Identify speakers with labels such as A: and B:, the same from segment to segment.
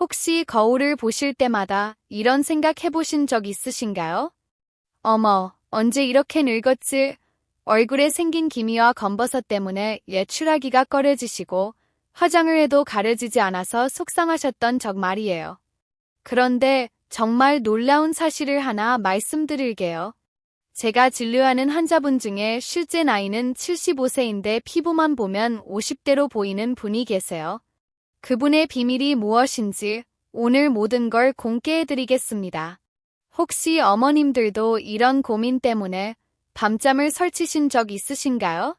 A: 혹시 거울을 보실 때마다 이런 생각 해보신 적 있으신가요? 어머, 언제 이렇게 늙었지? 얼굴에 생긴 기미와 검버섯 때문에 외출하기가 꺼려지시고 화장을 해도 가려지지 않아서 속상하셨던 적 말이에요. 그런데 정말 놀라운 사실을 하나 말씀드릴게요. 제가 진료하는 환자분 중에 실제 나이는 75세인데 피부만 보면 50대로 보이는 분이 계세요. 그분의 비밀이 무엇인지 오늘 모든 걸 공개해드리겠습니다. 혹시 어머님들도 이런 고민 때문에 밤잠을 설치신 적 있으신가요?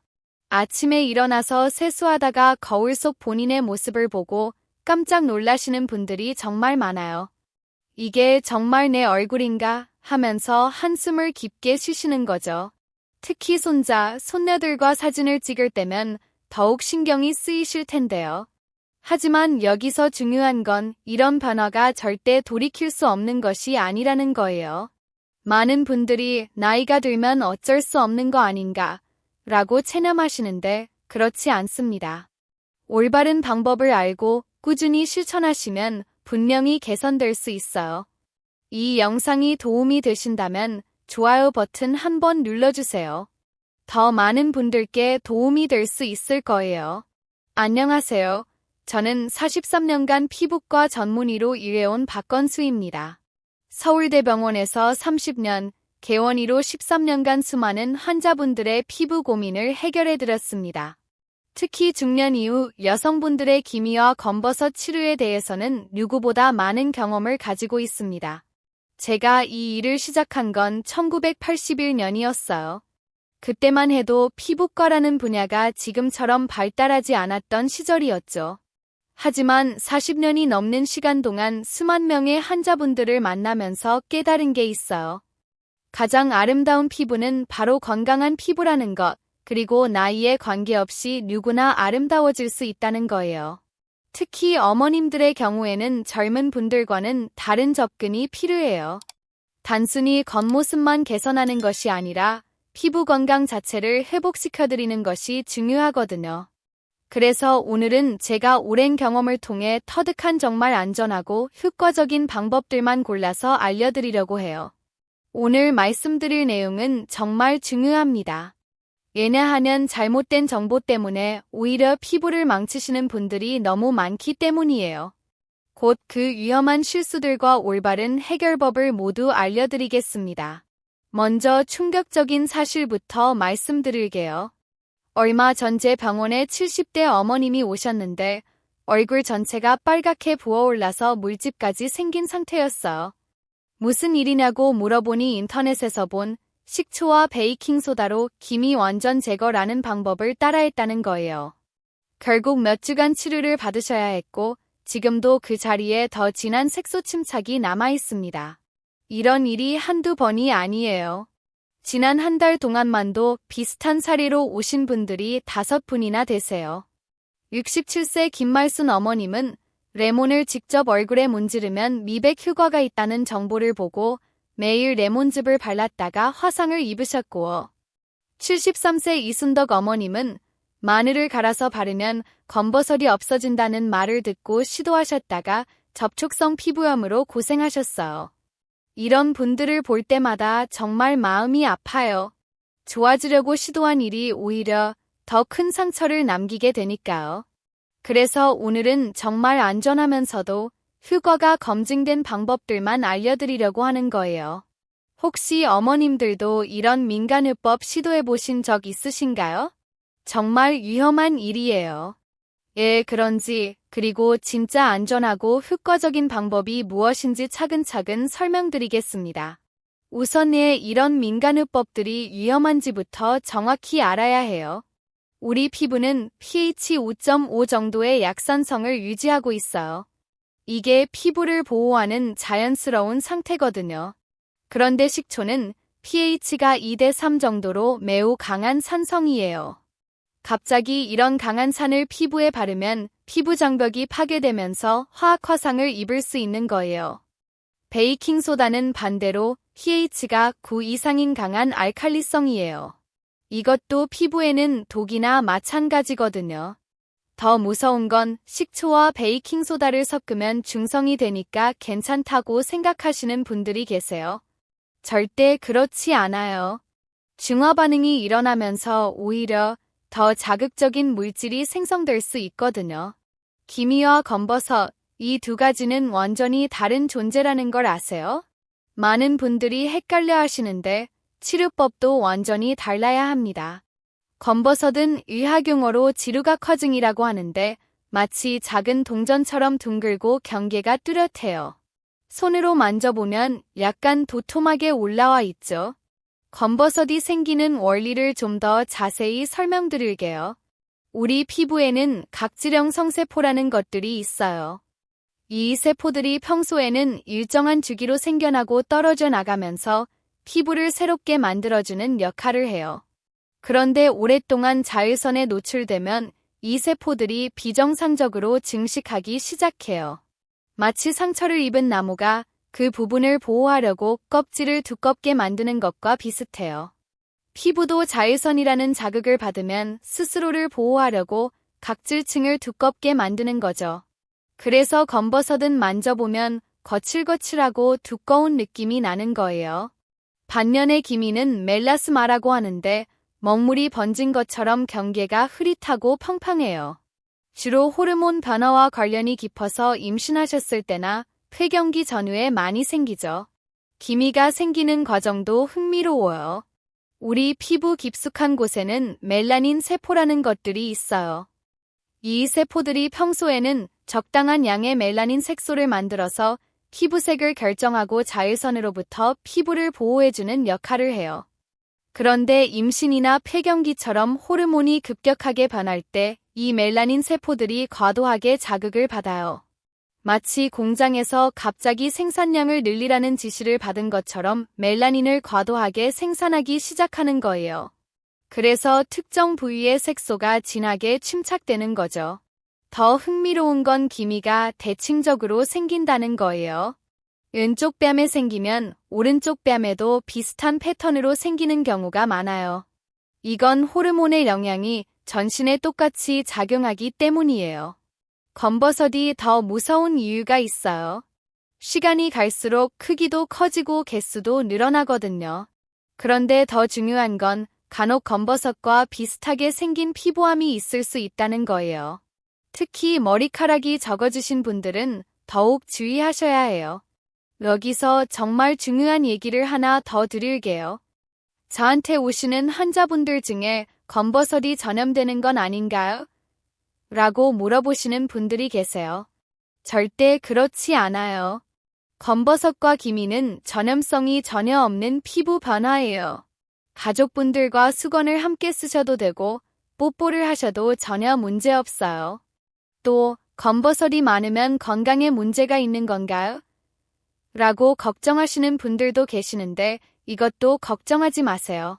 A: 아침에 일어나서 세수하다가 거울 속 본인의 모습을 보고 깜짝 놀라시는 분들이 정말 많아요. 이게 정말 내 얼굴인가 하면서 한숨을 깊게 쉬시는 거죠. 특히 손자, 손녀들과 사진을 찍을 때면 더욱 신경이 쓰이실 텐데요. 하지만 여기서 중요한 건 이런 변화가 절대 돌이킬 수 없는 것이 아니라는 거예요. 많은 분들이 나이가 들면 어쩔 수 없는 거 아닌가 라고 체념하시는데 그렇지 않습니다. 올바른 방법을 알고 꾸준히 실천하시면 분명히 개선될 수 있어요. 이 영상이 도움이 되신다면 좋아요 버튼 한번 눌러주세요. 더 많은 분들께 도움이 될 수 있을 거예요. 안녕하세요. 저는 43년간 피부과 전문의로 일해온 박건수입니다. 서울대병원에서 30년, 개원의로 13년간 수많은 환자분들의 피부 고민을 해결해드렸습니다. 특히 중년 이후 여성분들의 기미와 검버섯 치료에 대해서는 누구보다 많은 경험을 가지고 있습니다. 제가 이 일을 시작한 건 1981년이었어요. 그때만 해도 피부과라는 분야가 지금처럼 발달하지 않았던 시절이었죠. 하지만 40년이 넘는 시간 동안 수만 명의 환자분들을 만나면서 깨달은 게 있어요. 가장 아름다운 피부는 바로 건강한 피부라는 것, 그리고 나이에 관계없이 누구나 아름다워질 수 있다는 거예요. 특히 어머님들의 경우에는 젊은 분들과는 다른 접근이 필요해요. 단순히 겉모습만 개선하는 것이 아니라 피부 건강 자체를 회복시켜드리는 것이 중요하거든요. 그래서 오늘은 제가 오랜 경험을 통해 터득한 정말 안전하고 효과적인 방법들만 골라서 알려드리려고 해요. 오늘 말씀드릴 내용은 정말 중요합니다. 왜냐하면 잘못된 정보 때문에 오히려 피부를 망치시는 분들이 너무 많기 때문이에요. 곧 그 위험한 실수들과 올바른 해결법을 모두 알려드리겠습니다. 먼저 충격적인 사실부터 말씀드릴게요. 얼마 전 제 병원에 70대 어머님이 오셨는데 얼굴 전체가 빨갛게 부어올라서 물집까지 생긴 상태였어요. 무슨 일이냐고 물어보니 인터넷에서 본 식초와 베이킹소다로 기미 완전 제거라는 방법을 따라했다는 거예요. 결국 몇 주간 치료를 받으셔야 했고 지금도 그 자리에 더 진한 색소 침착이 남아 있습니다. 이런 일이 한두 번이 아니에요. 지난 한 달 동안만도 비슷한 사례로 오신 분들이 5분이나 되세요. 67세 김말순 어머님은 레몬을 직접 얼굴에 문지르면 미백 효과가 있다는 정보를 보고 매일 레몬즙을 발랐다가 화상을 입으셨고 73세 이순덕 어머님은 마늘을 갈아서 바르면 검버섯이 없어진다는 말을 듣고 시도하셨다가 접촉성 피부염으로 고생하셨어요. 이런 분들을 볼 때마다 정말 마음이 아파요. 좋아지려고 시도한 일이 오히려 더 큰 상처를 남기게 되니까요. 그래서 오늘은 정말 안전하면서도 효과가 검증된 방법들만 알려드리려고 하는 거예요. 혹시 어머님들도 이런 민간요법 시도해보신 적 있으신가요? 정말 위험한 일이에요. 그리고 진짜 안전하고 효과적인 방법이 무엇인지 차근차근 설명드리겠습니다. 우선 이런 민간요법들이 위험한지부터 정확히 알아야 해요. 우리 피부는 pH 5.5 정도의 약산성을 유지하고 있어요. 이게 피부를 보호하는 자연스러운 상태거든요. 그런데 식초는 pH가 2대3 정도로 매우 강한 산성이에요. 갑자기 이런 강한 산을 피부에 바르면 피부 장벽이 파괴되면서 화학 화상을 입을 수 있는 거예요. 베이킹소다는 반대로 pH가 9 이상인 강한 알칼리성이에요. 이것도 피부에는 독이나 마찬가지거든요. 더 무서운 건 식초와 베이킹소다를 섞으면 중성이 되니까 괜찮다고 생각하시는 분들이 계세요. 절대 그렇지 않아요. 중화 반응이 일어나면서 오히려 더 자극적인 물질이 생성될 수 있거든요. 기미와 검버섯, 이 두 가지는 완전히 다른 존재라는 걸 아세요? 많은 분들이 헷갈려 하시는데 치료법도 완전히 달라야 합니다. 검버섯은 의학용어로 지루각화증이라고 하는데 마치 작은 동전처럼 둥글고 경계가 뚜렷해요. 손으로 만져보면 약간 도톰하게 올라와 있죠. 검버섯이 생기는 원리를 좀 더 자세히 설명드릴게요. 우리 피부에는 각질형 성세포라는 것들이 있어요. 이 세포들이 평소에는 일정한 주기로 생겨나고 떨어져 나가면서 피부를 새롭게 만들어주는 역할을 해요. 그런데 오랫동안 자외선에 노출되면 이 세포들이 비정상적으로 증식하기 시작해요. 마치 상처를 입은 나무가 그 부분을 보호하려고 껍질을 두껍게 만드는 것과 비슷해요. 피부도 자외선이라는 자극을 받으면 스스로를 보호하려고 각질층을 두껍게 만드는 거죠. 그래서 검버섯은 만져보면 거칠거칠하고 두꺼운 느낌이 나는 거예요. 반면에 기미는 멜라스마라고 하는데 먹물이 번진 것처럼 경계가 흐릿하고 펑펑해요. 주로 호르몬 변화와 관련이 깊어서 임신하셨을 때나 폐경기 전후에 많이 생기죠. 기미가 생기는 과정도 흥미로워요. 우리 피부 깊숙한 곳에는 멜라닌 세포라는 것들이 있어요. 이 세포들이 평소에는 적당한 양의 멜라닌 색소를 만들어서 피부색을 결정하고 자외선으로부터 피부를 보호해주는 역할을 해요. 그런데 임신이나 폐경기처럼 호르몬이 급격하게 변할 때 이 멜라닌 세포들이 과도하게 자극을 받아요. 마치 공장에서 갑자기 생산량을 늘리라는 지시를 받은 것처럼 멜라닌을 과도하게 생산하기 시작하는 거예요. 그래서 특정 부위의 색소가 진하게 침착되는 거죠. 더 흥미로운 건 기미가 대칭적으로 생긴다는 거예요. 왼쪽 뺨에 생기면 오른쪽 뺨에도 비슷한 패턴으로 생기는 경우가 많아요. 이건 호르몬의 영향이 전신에 똑같이 작용하기 때문이에요. 검버섯이 더 무서운 이유가 있어요. 시간이 갈수록 크기도 커지고 개수도 늘어나거든요. 그런데 더 중요한 건 간혹 검버섯과 비슷하게 생긴 피부암이 있을 수 있다는 거예요. 특히 머리카락이 적어지신 분들은 더욱 주의하셔야 해요. 여기서 정말 중요한 얘기를 하나 더 드릴게요. 저한테 오시는 환자분들 중에 검버섯이 전염되는 건 아닌가요? 라고 물어보시는 분들이 계세요. 절대 그렇지 않아요. 검버섯과 기미는 전염성이 전혀 없는 피부 변화예요. 가족분들과 수건을 함께 쓰셔도 되고 뽀뽀를 하셔도 전혀 문제 없어요. 또 검버섯이 많으면 건강에 문제가 있는 건가요? 라고 걱정하시는 분들도 계시는데 이것도 걱정하지 마세요.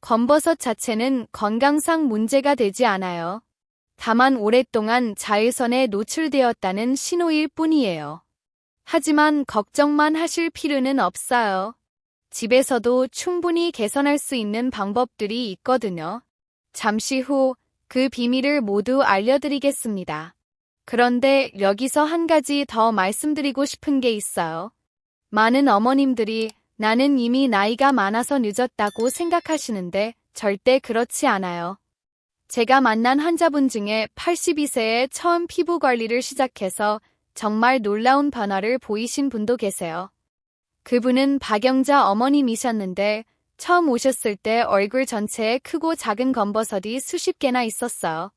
A: 검버섯 자체는 건강상 문제가 되지 않아요. 다만 오랫동안 자외선에 노출되었다는 신호일 뿐이에요. 하지만 걱정만 하실 필요는 없어요. 집에서도 충분히 개선할 수 있는 방법들이 있거든요. 잠시 후 그 비밀을 모두 알려드리겠습니다. 그런데 여기서 한 가지 더 말씀드리고 싶은 게 있어요. 많은 어머님들이 나는 이미 나이가 많아서 늦었다고 생각하시는데 절대 그렇지 않아요. 제가 만난 환자분 중에 82세에 처음 피부 관리를 시작해서 정말 놀라운 변화를 보이신 분도 계세요. 그분은 박영자 어머님이셨는데 처음 오셨을 때 얼굴 전체에 크고 작은 검버섯이 수십 개나 있었어요.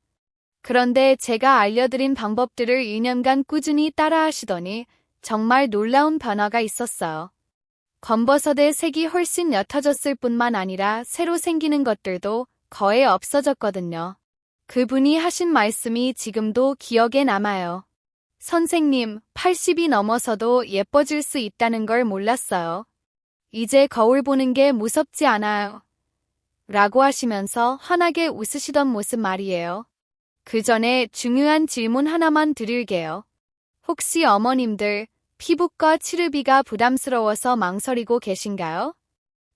A: 그런데 제가 알려드린 방법들을 2년간 꾸준히 따라하시더니 정말 놀라운 변화가 있었어요. 검버섯의 색이 훨씬 옅어졌을 뿐만 아니라 새로 생기는 것들도 거의 없어졌거든요. 그분이 하신 말씀이 지금도 기억에 남아요. 선생님, 80이 넘어서도 예뻐질 수 있다는 걸 몰랐어요. 이제 거울 보는 게 무섭지 않아요. 라고 하시면서 환하게 웃으시던 모습 말이에요. 그 전에 중요한 질문 하나만 드릴게요. 혹시 어머님들 피부과 치료비가 부담스러워서 망설이고 계신가요?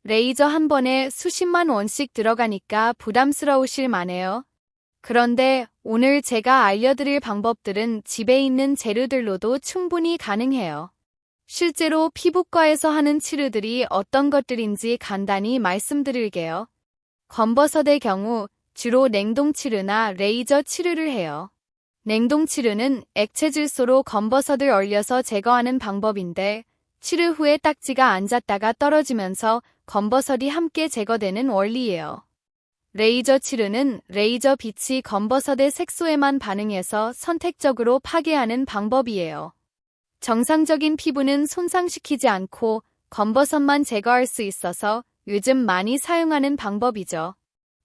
A: 레이저 한 번에 수십만 원씩 들어가니까 부담스러우실 만해요. 그런데 오늘 제가 알려드릴 방법들은 집에 있는 재료들로도 충분히 가능해요. 실제로 피부과에서 하는 치료들이 어떤 것들인지 간단히 말씀드릴게요. 검버섯의 경우 주로 냉동 치료나 레이저 치료를 해요. 냉동 치료는 액체 질소로 검버섯을 얼려서 제거하는 방법인데 치료 후에 딱지가 앉았다가 떨어지면서 검버섯이 함께 제거되는 원리예요. 레이저 치료는 레이저 빛이 검버섯의 색소에만 반응해서 선택적으로 파괴하는 방법이에요. 정상적인 피부는 손상시키지 않고 검버섯만 제거할 수 있어서 요즘 많이 사용하는 방법이죠.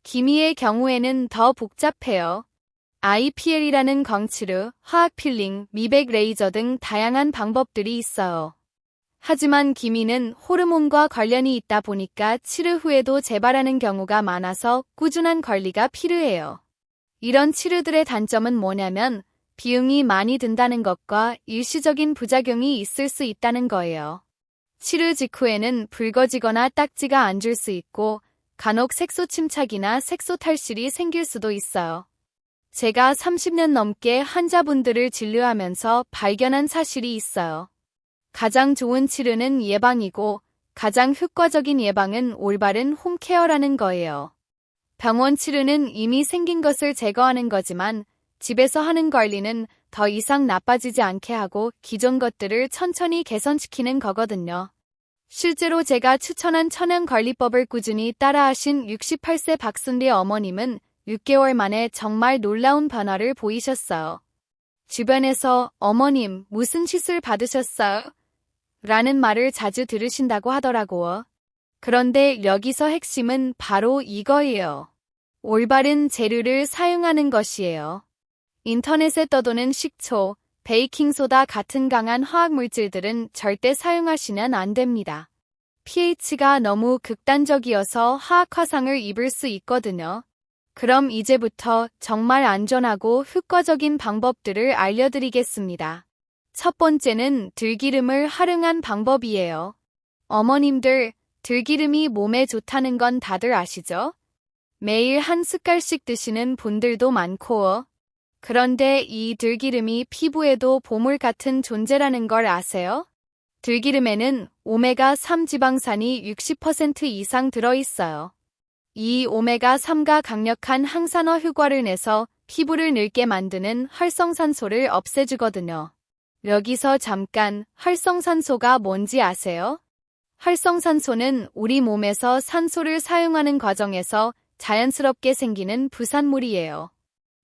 A: 기미의 경우에는 더 복잡해요. IPL이라는 광치료, 화학 필링, 미백 레이저 등 다양한 방법들이 있어요. 하지만 기미는 호르몬과 관련이 있다 보니까 치료 후에도 재발하는 경우가 많아서 꾸준한 관리가 필요해요. 이런 치료들의 단점은 뭐냐면 비용이 많이 든다는 것과 일시적인 부작용이 있을 수 있다는 거예요. 치료 직후에는 붉어지거나 딱지가 앉을 수 있고 간혹 색소 침착이나 색소 탈실이 생길 수도 있어요. 제가 30년 넘게 환자분들을 진료하면서 발견한 사실이 있어요. 가장 좋은 치료는 예방이고 가장 효과적인 예방은 올바른 홈케어라는 거예요. 병원 치료는 이미 생긴 것을 제거하는 거지만 집에서 하는 관리는 더 이상 나빠지지 않게 하고 기존 것들을 천천히 개선시키는 거거든요. 실제로 제가 추천한 천연관리법을 꾸준히 따라하신 68세 박순리 어머님은 6개월 만에 정말 놀라운 변화를 보이셨어요. 주변에서 어머님 무슨 시술 받으셨어요? 라는 말을 자주 들으신다고 하더라고요. 그런데 여기서 핵심은 바로 이거예요. 올바른 재료를 사용하는 것이에요. 인터넷에 떠도는 식초, 베이킹소다 같은 강한 화학물질들은 절대 사용하시면 안 됩니다. pH가 너무 극단적이어서 화학화상을 입을 수 있거든요. 그럼 이제부터 정말 안전하고 효과적인 방법들을 알려드리겠습니다. 첫 번째는 들기름을 활용한 방법이에요. 어머님들, 들기름이 몸에 좋다는 건 다들 아시죠? 매일 한 숟갈씩 드시는 분들도 많고, 그런데 이 들기름이 피부에도 보물 같은 존재라는 걸 아세요? 들기름에는 오메가3 지방산이 60% 이상 들어있어요. 이 오메가3가 강력한 항산화 효과를 내서 피부를 늙게 만드는 활성산소를 없애주거든요. 여기서 잠깐 활성산소가 뭔지 아세요? 활성산소는 우리 몸에서 산소를 사용하는 과정에서 자연스럽게 생기는 부산물이에요.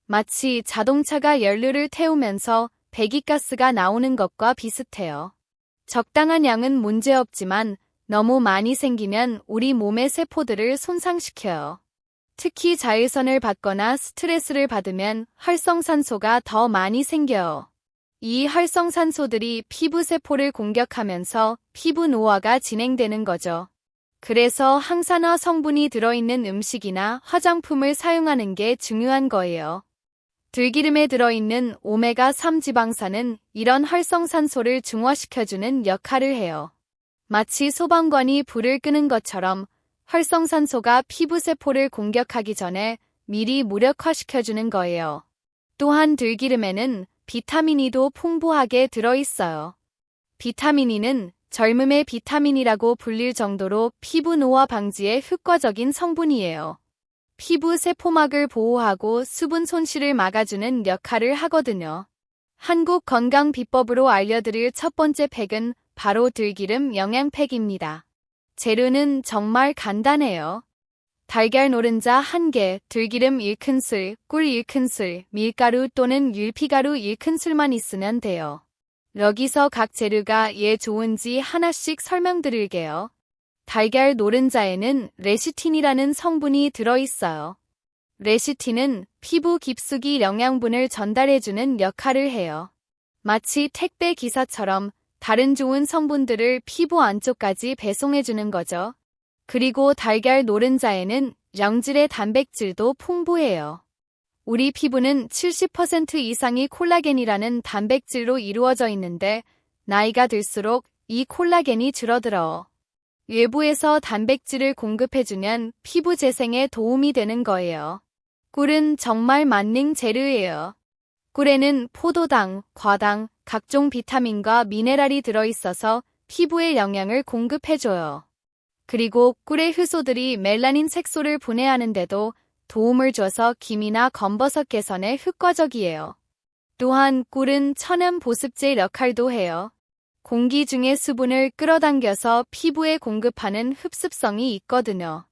A: 마치 자동차가 연료를 태우면서 배기가스가 나오는 것과 비슷해요. 적당한 양은 문제없지만 너무 많이 생기면 우리 몸의 세포들을 손상시켜요. 특히 자외선을 받거나 스트레스를 받으면 활성산소가 더 많이 생겨요. 이 활성산소들이 피부 세포를 공격하면서 피부 노화가 진행되는 거죠. 그래서 항산화 성분이 들어있는 음식이나 화장품을 사용하는 게 중요한 거예요. 들기름에 들어있는 오메가3 지방산은 이런 활성산소를 중화시켜주는 역할을 해요. 마치 소방관이 불을 끄는 것처럼 활성산소가 피부 세포를 공격하기 전에 미리 무력화시켜주는 거예요. 또한 들기름에는 비타민 E도 풍부하게 들어있어요. 비타민 E는 젊음의 비타민이라고 불릴 정도로 피부 노화 방지에 효과적인 성분이에요. 피부 세포막을 보호하고 수분 손실을 막아주는 역할을 하거든요. 한국 건강 비법으로 알려드릴 첫 번째 팩은 바로 들기름 영양팩입니다. 재료는 정말 간단해요. 달걀 노른자 1개, 들기름 1큰술, 꿀 1큰술, 밀가루 또는 율피가루 1큰술만 있으면 돼요. 여기서 각 재료가 왜 좋은지 하나씩 설명드릴게요. 달걀 노른자에는 레시틴이라는 성분이 들어있어요. 레시틴은 피부 깊숙이 영양분을 전달해주는 역할을 해요. 마치 택배 기사처럼 다른 좋은 성분들을 피부 안쪽까지 배송해주는 거죠. 그리고 달걀 노른자에는 양질의 단백질도 풍부해요. 우리 피부는 70% 이상이 콜라겐이라는 단백질로 이루어져 있는데 나이가 들수록 이 콜라겐이 줄어들어. 외부에서 단백질을 공급해주면 피부 재생에 도움이 되는 거예요. 꿀은 정말 만능 재료예요. 꿀에는 포도당, 과당, 각종 비타민과 미네랄이 들어있어서 피부에 영양을 공급해줘요. 그리고 꿀의 효소들이 멜라닌 색소를 분해하는데도 도움을 줘서 기미나 검버섯 개선에 효과적이에요. 또한 꿀은 천연 보습제 역할도 해요. 공기 중의 수분을 끌어당겨서 피부에 공급하는 흡습성이 있거든요.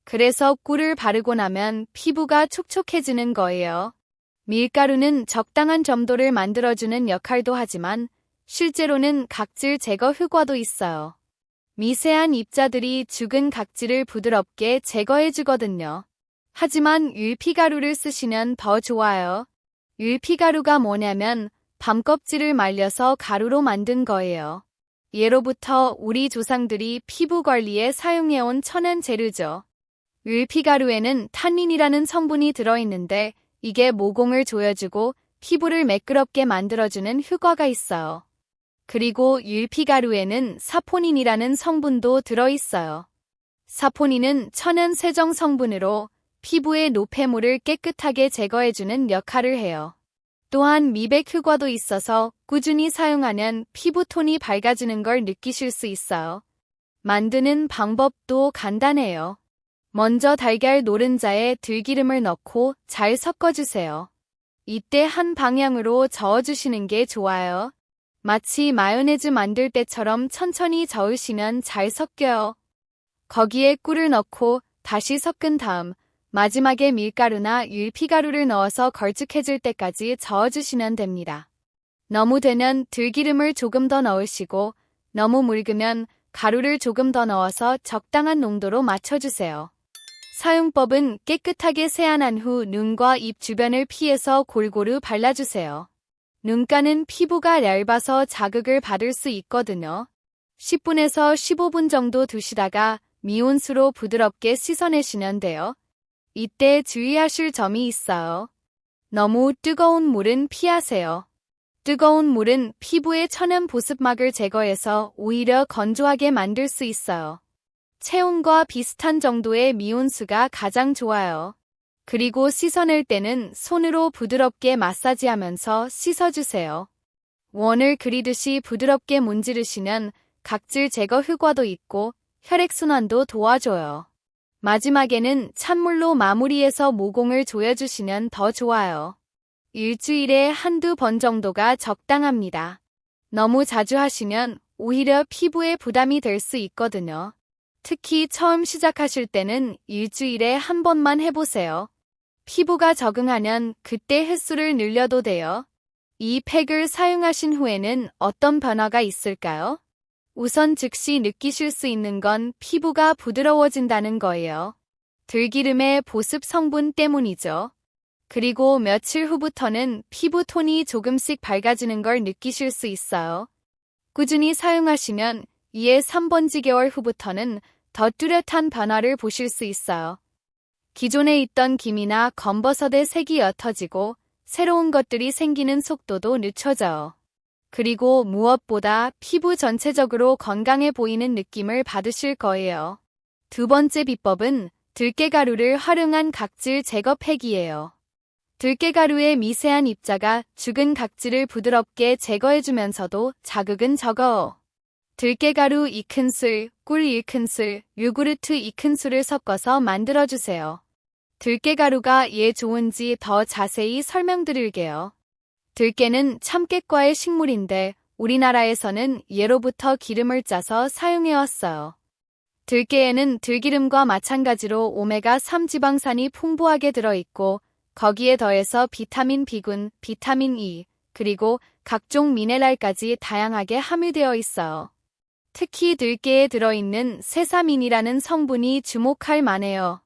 A: 그래서 꿀을 바르고 나면 피부가 촉촉해지는 거예요. 밀가루는 적당한 점도를 만들어주는 역할도 하지만 실제로는 각질 제거 효과도 있어요. 미세한 입자들이 죽은 각질을 부드럽게 제거해주거든요. 하지만 율피가루를 쓰시면 더 좋아요. 율피가루가 뭐냐면 밤껍질을 말려서 가루로 만든 거예요. 예로부터 우리 조상들이 피부 관리에 사용해온 천연 재료죠. 율피가루에는 탄닌이라는 성분이 들어있는데 이게 모공을 조여주고 피부를 매끄럽게 만들어주는 효과가 있어요. 그리고 율피가루에는 사포닌이라는 성분도 들어있어요. 사포닌은 천연 세정 성분으로 피부의 노폐물을 깨끗하게 제거해주는 역할을 해요. 또한 미백 효과도 있어서 꾸준히 사용하면 피부톤이 밝아지는 걸 느끼실 수 있어요. 만드는 방법도 간단해요. 먼저 달걀 노른자에 들기름을 넣고 잘 섞어주세요. 이때 한 방향으로 저어주시는 게 좋아요. 마치 마요네즈 만들 때처럼 천천히 저으시면 잘 섞여요. 거기에 꿀을 넣고 다시 섞은 다음 마지막에 밀가루나 율피가루를 넣어서 걸쭉해질 때까지 저어주시면 됩니다. 너무 되면 들기름을 조금 더 넣으시고 너무 묽으면 가루를 조금 더 넣어서 적당한 농도로 맞춰주세요. 사용법은 깨끗하게 세안한 후 눈과 입 주변을 피해서 골고루 발라주세요. 눈가는 피부가 얇아서 자극을 받을 수 있거든요. 10분에서 15분 정도 두시다가 미온수로 부드럽게 씻어내시면 돼요. 이때 주의하실 점이 있어요. 너무 뜨거운 물은 피하세요. 뜨거운 물은 피부의 천연 보습막을 제거해서 오히려 건조하게 만들 수 있어요. 체온과 비슷한 정도의 미온수가 가장 좋아요. 그리고 씻어낼 때는 손으로 부드럽게 마사지하면서 씻어주세요. 원을 그리듯이 부드럽게 문지르시면 각질 제거 효과도 있고 혈액순환도 도와줘요. 마지막에는 찬물로 마무리해서 모공을 조여주시면 더 좋아요. 일주일에 한두 번 정도가 적당합니다. 너무 자주 하시면 오히려 피부에 부담이 될 수 있거든요. 특히 처음 시작하실 때는 일주일에 한 번만 해보세요. 피부가 적응하면 그때 횟수를 늘려도 돼요. 이 팩을 사용하신 후에는 어떤 변화가 있을까요? 우선 즉시 느끼실 수 있는 건 피부가 부드러워진다는 거예요. 들기름의 보습 성분 때문이죠. 그리고 며칠 후부터는 피부 톤이 조금씩 밝아지는 걸 느끼실 수 있어요. 꾸준히 사용하시면 2에 3번지개월 후부터는 더 뚜렷한 변화를 보실 수 있어요. 기존에 있던 기미나 검버섯의 색이 옅어지고 새로운 것들이 생기는 속도도 늦춰져요. 그리고 무엇보다 피부 전체적으로 건강해 보이는 느낌을 받으실 거예요. 두 번째 비법은 들깨가루를 활용한 각질 제거 팩이에요. 들깨가루의 미세한 입자가 죽은 각질을 부드럽게 제거해주면서도 자극은 적어요. 들깨가루 2큰술, 꿀 1큰술, 요구르트 2큰술을 섞어서 만들어주세요. 들깨가루가 왜 좋은지 더 자세히 설명드릴게요. 들깨는 참깨과의 식물인데 우리나라에서는 예로부터 기름을 짜서 사용해왔어요. 들깨에는 들기름과 마찬가지로 오메가3 지방산이 풍부하게 들어있고 거기에 더해서 비타민 B군, 비타민 E, 그리고 각종 미네랄까지 다양하게 함유되어 있어요. 특히 들깨에 들어있는 세사민이라는 성분이 주목할 만해요.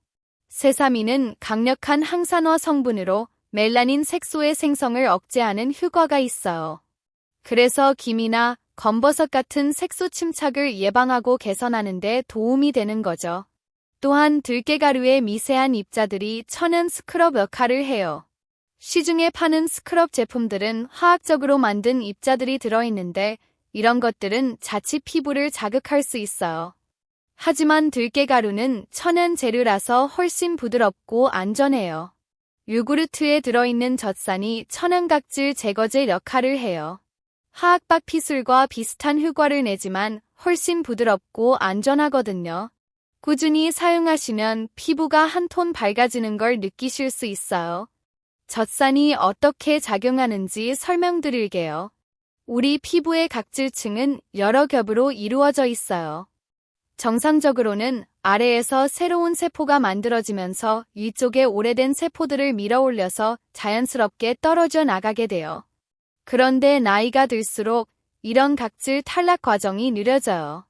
A: 세사민은 강력한 항산화 성분으로 멜라닌 색소의 생성을 억제하는 효과가 있어요. 그래서 기미나 검버섯 같은 색소 침착을 예방하고 개선하는 데 도움이 되는 거죠. 또한 들깨가루의 미세한 입자들이 천연 스크럽 역할을 해요. 시중에 파는 스크럽 제품들은 화학적으로 만든 입자들이 들어있는데 이런 것들은 자칫 피부를 자극할 수 있어요. 하지만 들깨가루는 천연 재료라서 훨씬 부드럽고 안전해요. 요구르트에 들어있는 젖산이 천연각질 제거제 역할을 해요. 화학박피술과 비슷한 효과를 내지만 훨씬 부드럽고 안전하거든요. 꾸준히 사용하시면 피부가 한 톤 밝아지는 걸 느끼실 수 있어요. 젖산이 어떻게 작용하는지 설명드릴게요. 우리 피부의 각질층은 여러 겹으로 이루어져 있어요. 정상적으로는 아래에서 새로운 세포가 만들어지면서 위쪽에 오래된 세포들을 밀어올려서 자연스럽게 떨어져 나가게 돼요. 그런데 나이가 들수록 이런 각질 탈락 과정이 느려져요.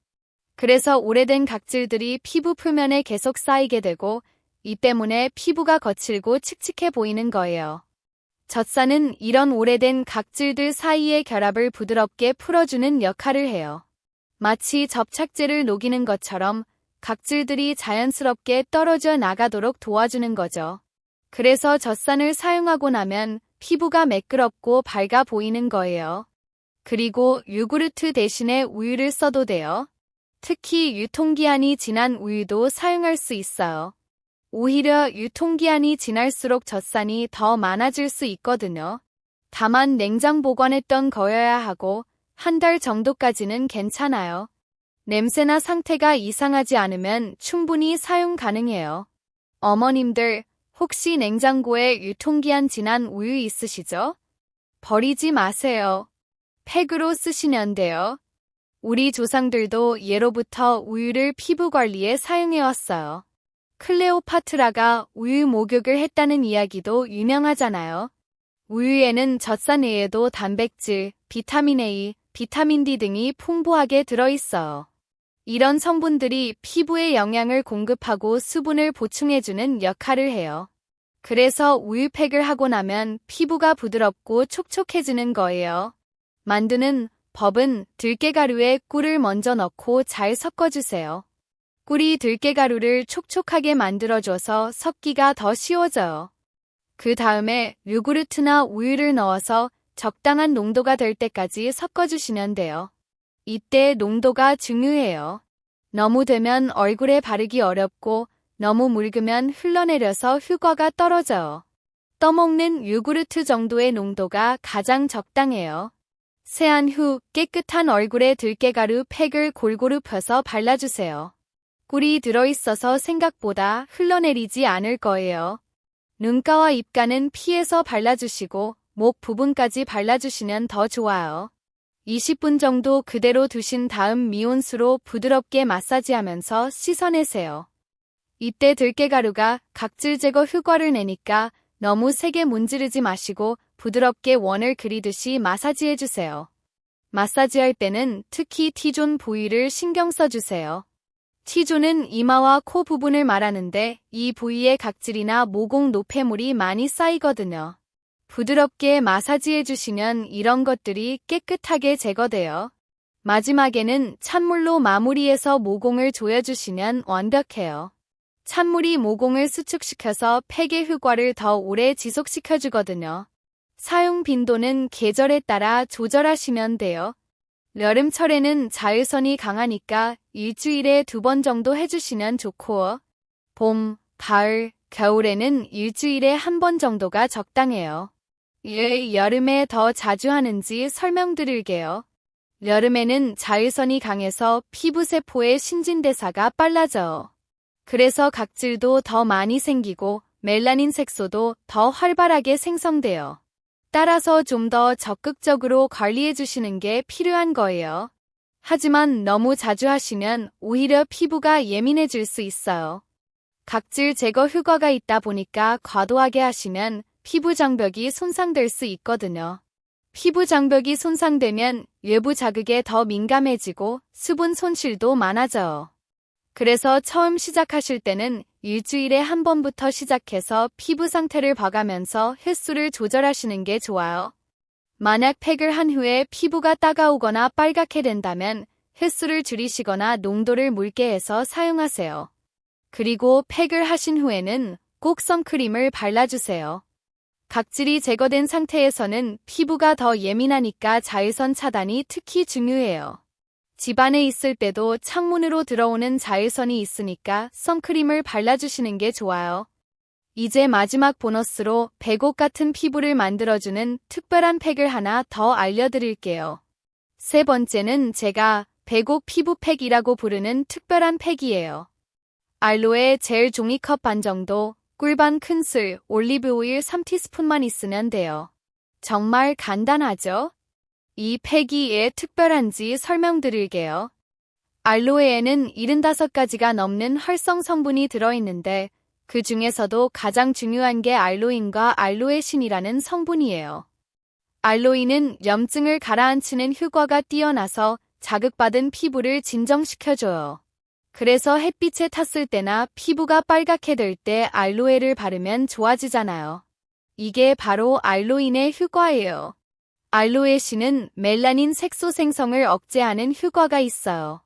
A: 그래서 오래된 각질들이 피부 표면에 계속 쌓이게 되고 이 때문에 피부가 거칠고 칙칙해 보이는 거예요. 젖산은 이런 오래된 각질들 사이의 결합을 부드럽게 풀어주는 역할을 해요. 마치 접착제를 녹이는 것처럼 각질들이 자연스럽게 떨어져 나가도록 도와주는 거죠. 그래서 젖산을 사용하고 나면 피부가 매끄럽고 밝아 보이는 거예요. 그리고 요구르트 대신에 우유를 써도 돼요. 특히 유통기한이 지난 우유도 사용할 수 있어요. 오히려 유통기한이 지날수록 젖산이 더 많아질 수 있거든요. 다만 냉장 보관했던 거여야 하고 한 달 정도까지는 괜찮아요. 냄새나 상태가 이상하지 않으면 충분히 사용 가능해요. 어머님들, 혹시 냉장고에 유통기한 지난 우유 있으시죠? 버리지 마세요. 팩으로 쓰시면 돼요. 우리 조상들도 예로부터 우유를 피부 관리에 사용해왔어요. 클레오파트라가 우유 목욕을 했다는 이야기도 유명하잖아요. 우유에는 젖산 외에도 단백질, 비타민 A, 비타민 D 등이 풍부하게 들어있어요. 이런 성분들이 피부에 영양을 공급하고 수분을 보충해주는 역할을 해요. 그래서 우유팩을 하고 나면 피부가 부드럽고 촉촉해지는 거예요. 만드는 법은 들깨가루에 꿀을 먼저 넣고 잘 섞어주세요. 꿀이 들깨가루를 촉촉하게 만들어줘서 섞기가 더 쉬워져요. 그 다음에 요구르트나 우유를 넣어서 적당한 농도가 될 때까지 섞어주시면 돼요. 이때 농도가 중요해요. 너무 되면 얼굴에 바르기 어렵고 너무 묽으면 흘러내려서 효과가 떨어져요. 떠먹는 요구르트 정도의 농도가 가장 적당해요. 세안 후 깨끗한 얼굴에 들깨가루 팩을 골고루 펴서 발라주세요. 꿀이 들어있어서 생각보다 흘러내리지 않을 거예요. 눈가와 입가는 피해서 발라주시고 목 부분까지 발라주시면 더 좋아요. 20분 정도 그대로 두신 다음 미온수로 부드럽게 마사지하면서 씻어내세요. 이때 들깨가루가 각질 제거 효과를 내니까 너무 세게 문지르지 마시고 부드럽게 원을 그리듯이 마사지해주세요. 마사지할 때는 특히 T존 부위를 신경 써주세요. T존은 이마와 코 부분을 말하는데 이 부위에 각질이나 모공 노폐물이 많이 쌓이거든요. 부드럽게 마사지해주시면 이런 것들이 깨끗하게 제거돼요. 마지막에는 찬물로 마무리해서 모공을 조여주시면 완벽해요. 찬물이 모공을 수축시켜서 팩의 효과를 더 오래 지속시켜주거든요. 사용 빈도는 계절에 따라 조절하시면 돼요. 여름철에는 자외선이 강하니까 일주일에 2번 정도 해주시면 좋고, 봄, 가을, 겨울에는 일주일에 1번 정도가 적당해요. 왜 여름에 더 자주 하는지 설명드릴게요. 여름에는 자외선이 강해서 피부세포의 신진대사가 빨라져요. 그래서 각질도 더 많이 생기고 멜라닌 색소도 더 활발하게 생성돼요. 따라서 좀 더 적극적으로 관리해 주시는 게 필요한 거예요. 하지만 너무 자주 하시면 오히려 피부가 예민해질 수 있어요. 각질 제거 효과가 있다 보니까 과도하게 하시면 피부 장벽이 손상될 수 있거든요. 피부 장벽이 손상되면 외부 자극에 더 민감해지고 수분 손실도 많아져요. 그래서 처음 시작하실 때는 일주일에 1번부터 시작해서 피부 상태를 봐가면서 횟수를 조절하시는 게 좋아요. 만약 팩을 한 후에 피부가 따가우거나 빨갛게 된다면 횟수를 줄이시거나 농도를 묽게 해서 사용하세요. 그리고 팩을 하신 후에는 꼭 선크림을 발라주세요. 각질이 제거된 상태에서는 피부가 더 예민하니까 자외선 차단이 특히 중요해요. 집안에 있을 때도 창문으로 들어오는 자외선이 있으니까 선크림을 발라주시는 게 좋아요. 이제 마지막 보너스로 백옥 같은 피부를 만들어주는 특별한 팩을 하나 더 알려드릴게요. 세 번째는 제가 백옥 피부팩이라고 부르는 특별한 팩이에요. 알로에 젤 종이컵 반 정도, 꿀반 큰술, 올리브오일 3티스푼만 있으면 돼요. 정말 간단하죠? 이 팩이 왜 특별한지 설명드릴게요. 알로에에는 75가지가 넘는 활성 성분이 들어있는데 그 중에서도 가장 중요한 게 알로인과 알로에신이라는 성분이에요. 알로인은 염증을 가라앉히는 효과가 뛰어나서 자극받은 피부를 진정시켜줘요. 그래서 햇빛에 탔을 때나 피부가 빨갛게 될 때 알로에를 바르면 좋아지잖아요. 이게 바로 알로인의 효과예요. 알로에신은 멜라닌 색소 생성을 억제하는 효과가 있어요.